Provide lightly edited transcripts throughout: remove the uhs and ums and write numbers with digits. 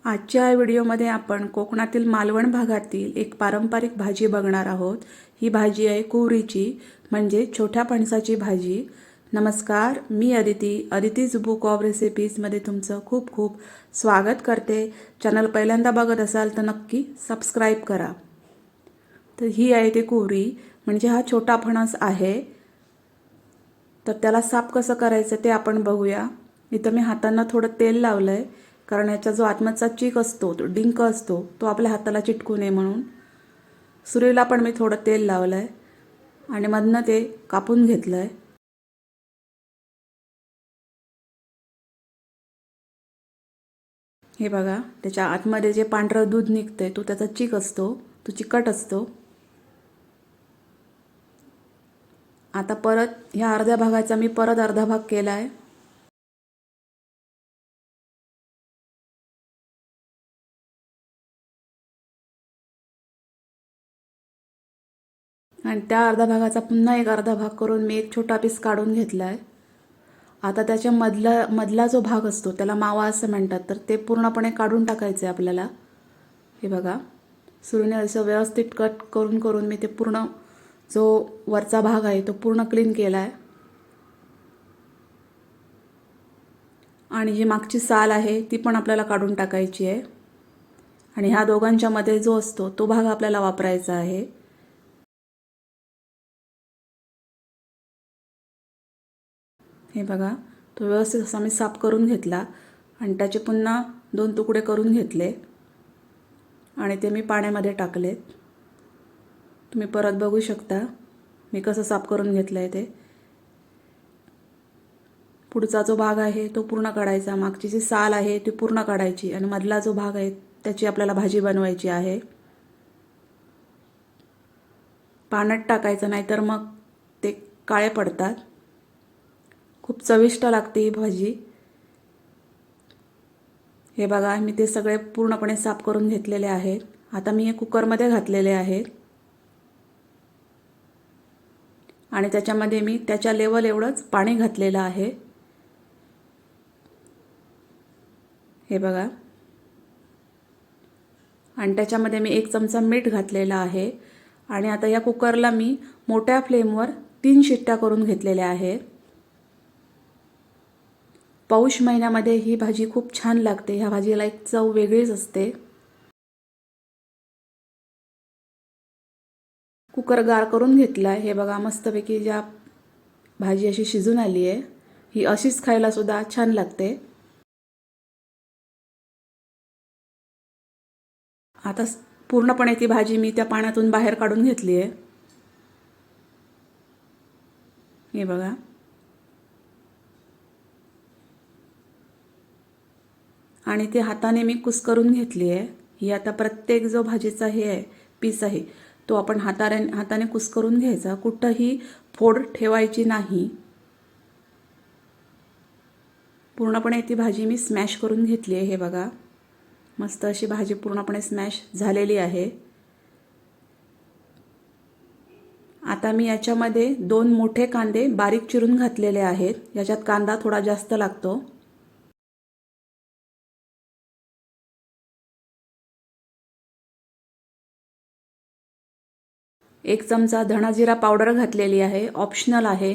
आजच्या व्हिडिओमध्ये आपण कोकणातील मालवण भागातील एक पारंपरिक भाजी बघणार आहोत। ही भाजी आहे कुवरीची म्हणजे छोट्या फणसाची भाजी। नमस्कार, मी अदितीज बुक ऑफ रेसिपीजमध्ये तुमचं खूप खूप स्वागत करते। चॅनल पहिल्यांदा बघत असाल तर नक्की सबस्क्राइब करा। तर ही आहे ती कुवरी म्हणजे हा छोटा फणस आहे। तर त्याला साफ कसं करायचं ते आपण बघूया। इथं मी हातांना थोडं तेल लावलंय कारण याचा जो आतमधचा चीक असतो तो डिंक असतो तो आपल्या हाताला चिटकू नये म्हणून। सुरीला पण मी थोडं तेल लावलंय आणि मधनं ते कापून घेतलंय। हे बघा, त्याच्या आतमध्ये जे पांढरं दूध निघतंय तो त्याचा चीक असतो, तो चिकट असतो। आता परत ह्या अर्ध्या भागाचा मी परत अर्धा भाग केलाय। आणि त्या अर्धा भागाचा पुन्हा एक अर्धा भाग करून मी एक छोटा पीस काढून घेतलाय। आता त्याच्या मधला जो भाग असतो त्याला मावा असं म्हणतात, तर ते पूर्णपणे काढून टाकायचं आहे आपल्याला। हे बघा, सुरीने असं व्यवस्थित कट करून करून मी ते पूर्ण जो वरचा भाग आहे तो पूर्ण क्लीन केला आहे। आणि जी मागची साल आहे ती पण आपल्याला काढून टाकायची आहे। आणि ह्या दोघांच्या मध्ये जो असतो तो भाग आपल्याला वापरायचा आहे। हे बघा, तो व्यवस्थित असा मी साफ करून घेतला आणि त्याचे पुन्हा 2 तुकडे करून घेतले आणि ते मी पाण्यामध्ये टाकले। तुम्ही परत बघू शकता मी कसं साफ करून घेतलंय ते। पुढचा जो भाग आहे तो पूर्ण काढायचा, मागची जी साल आहे ती पूर्ण काढायची आणि मधला जो भाग आहे त्याची आपल्याला भाजी बनवायची आहे। पाण्यात टाकायचं नाहीतर मग ते काळे पडतात। खूप चविष्ट लागते ही भाजी। हे बघा, मी ते सगळे पूर्णपणे साफ करून घेतलेले आहेत। आता मी हे कुकरमध्ये घातलेले आहेत आणि त्याच्यामध्ये मी त्याच्या लेवल एवढंच पाणी घातलेलं आहे। हे बघा, आणि त्याच्यामध्ये मी 1 चमचा मीठ घातलेला आहे आणि आता या कुकरला मी मोठ्या फ्लेमवर 3 शिट्ट्या करून घेतलेल्या आहेत। पौष महिन्यामध्ये ही भाजी खूप छान लागते। ह्या भाजीला एक चव वेगळीच असते। कुकर गार करून घेतलाय। हे बघा, मस्तपैकी ज्या भाजी अशी शिजून आली आहे, ही अशीच खायला सुद्धा छान लागते। आता पूर्णपणे ती भाजी मी त्या पाण्यातून बाहेर काढून घेतली आहे। हे बघा, आणि ती हाताने मी कुस्करून घेतली आहे। ही आता प्रत्येक जो भाजीचा हे आहे पीस आहे तो आपण हाताने कुस्करून घ्यायचा, कुठंही फोड ठेवायची नाही। पूर्णपणे ती भाजी मी स्मॅश करून घेतली आहे। हे बघा, मस्त अशी भाजी पूर्णपणे स्मॅश झालेली आहे। आता मी याच्यामध्ये 2 मोठे कांदे बारीक चिरून घातलेले आहेत। याच्यात कांदा थोडा जास्त लागतो। एक चमचा धणा जिरा पावडर घातलेली आहे, ऑप्शनल आहे।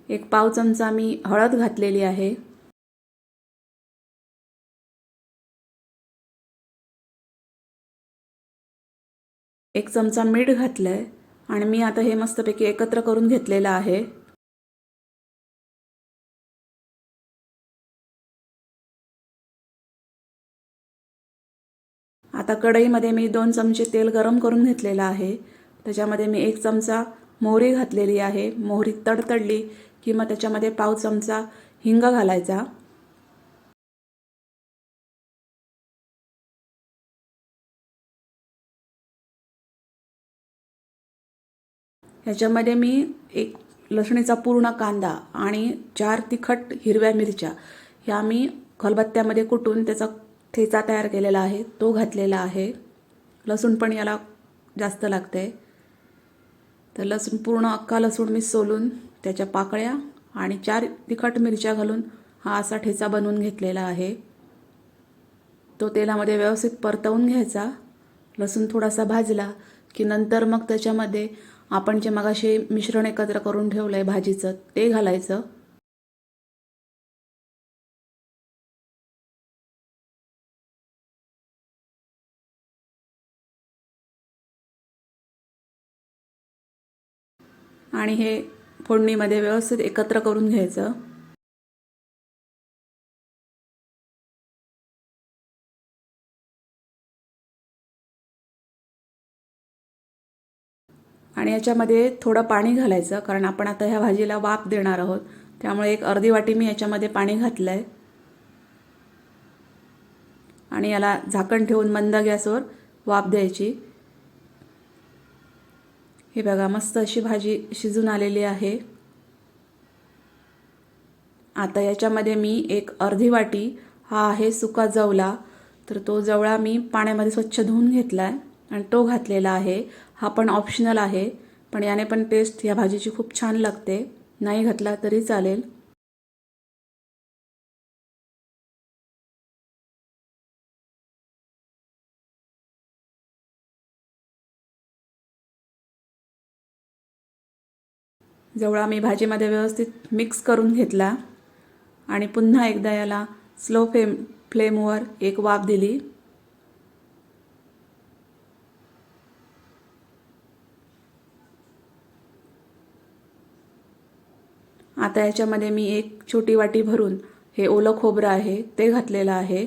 1 पाव चमचा मी हळद घातलेली आहे। एक चमचा मीठ घातलंय आणि मी आता हे मस्तपैकी एकत्र करून घेतलेलं आहे। आता कढईमध्ये मी 2 चमचे तेल गरम करून घेतलेलं आहे। त्याच्यामध्ये मी 1 चमचा मोहरी घातलेली आहे। मोहरी तडतडली की मग त्याच्यामध्ये पाव चमचा हिंग घालायचा। ह्याच्यामध्ये मी 1 लसणीचा पूर्ण कांदा आणि 4 तिखट हिरव्या मिरच्या ह्या मी खलबत्त्यामध्ये कुटून त्याचा ठेचा तयार केलेला आहे तो घातलेला आहे। लसूण पण याला जास्त लागते, तर लसूण पूर्ण अख्खा लसूण मी सोलून त्याच्या पाकळ्या आणि 4 तिखट मिरच्या घालून हा असा ठेचा बनवून घेतलेला आहे. तो तेलामध्ये व्यवस्थित परतवून घ्यायचा. लसूण थोडासा भाजला की नंतर मग त्याच्यामध्ये आपण जे मगाशी मिश्रण एकत्र करून ठेवलं आहे भाजीचं ते घालायचं. आणि हे फोडणीमध्ये व्यवस्थित एकत्र करून घ्यायचं. आणि याच्यामध्ये थोडं पाणी घालायचं, कारण आपण आता ह्या भाजीला वाफ देणार आहोत. त्यामुळे एक अर्धी वाटी मी याच्यामध्ये पाणी घातलं आहे. आणि याला झाकण ठेवून मंद गॅसवर वाफ द्यायची. हे बघा, मस्त अशी भाजी शिजून आलेली आहे. आता याच्यामध्ये मी एक अर्धी वाटी हा आहे सुका जवला, तर तो जवळा मी पाण्यामध्ये स्वच्छ धुवून घेतला आहे आणि तो घातलेला आहे. हा पण ऑप्शनल आहे, पण याने पण टेस्ट या भाजीची खूप छान लागते. नाही घातला तरी चालेल. जवळा मी भाजीमध्ये व्यवस्थित मिक्स करून घेतला आणि पुन्हा एकदा याला स्लो फ्लेमवर एक वाफ दिली. आता याच्यामध्ये मी एक छोटी वाटी भरून हे ओलं खोबरं आहे ते घातलेलं आहे.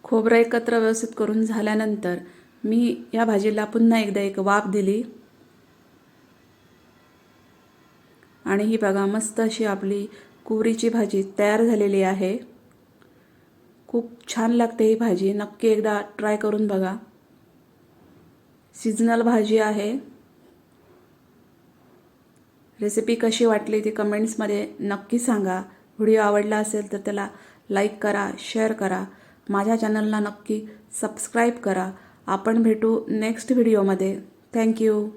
खोबरं एकत्र व्यवस्थित करून झाल्यानंतर मी या भाजीला पुन्हा एकदा एक वाफ दिली. आणि ही बघा, मस्त अशी आपली कुवरीची भाजी तयार झालेली आहे. खूप छान लागते ही भाजी, नक्की एकदा ट्राय करून बघा. सीजनल भाजी आहे. रेसिपी कशी वाटली ती कमेंट्समध्ये नक्की सांगा. व्हिडिओ आवडला असेल तर त्याला लाईक करा, शेअर करा. माझ्या चॅनलला नक्की सबस्क्राईब करा. आपण भेटू नेक्स्ट व्हिडिओमध्ये. थँक्यू.